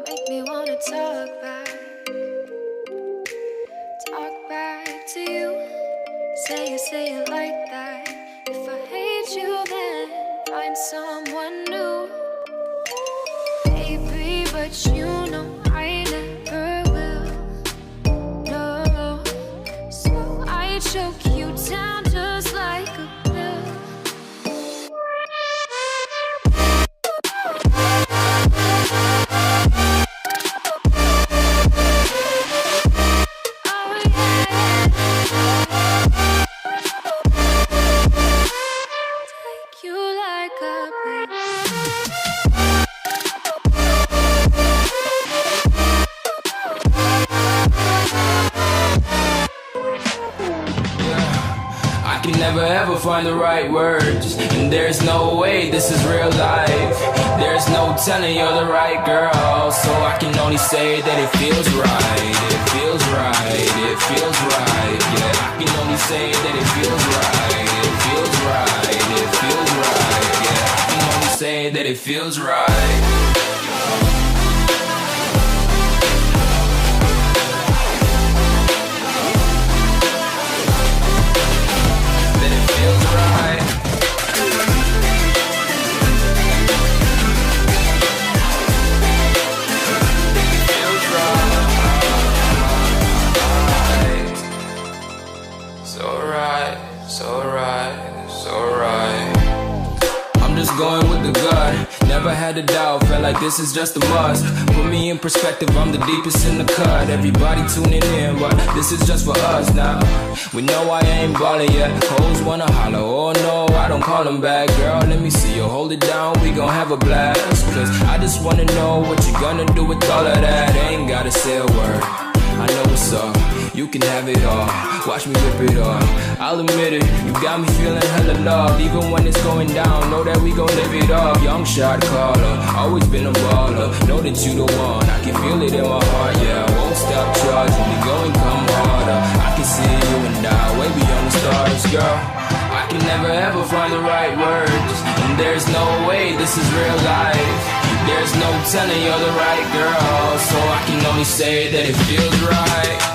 make me wanna talk back to you. Say it like that. If I hate you, then find someone new. Baby, but you know I never will. No, so I choke you down just like a pill. I can never ever find the right words, and there's no way this is real life. There's no telling you're the right girl, so I can only say that it feels right. It feels right, it feels right. Yeah, I can only say that it feels right. It feels right, it feels right. Yeah, I can only say that it feels right. I'm just going with the gut. Never had a doubt, felt like this is just a must. Put me in perspective, I'm the deepest in the cut. Everybody tuning in, but this is just for us now. We know I ain't ballin' yet. Hoes wanna holler, oh no, I don't call them back. Girl, let me see you hold it down, we gon' have a blast. Cause I just wanna know what you gonna do with all of that. Ain't gotta say a word, I know what's up. You can have it all, watch me rip it off. I'll admit it, you got me feeling hella loved. Even when it's going down, know that we gon' live it up. Young shot caller, always been a baller. Know that you the one, I can feel it in my heart. Yeah, I won't stop charging, we go and come harder. I can see you and I, way beyond the stars, girl. I can never ever find the right words, and there's no way this is real life. There's no telling you're the right girl, so I can only say that it feels right.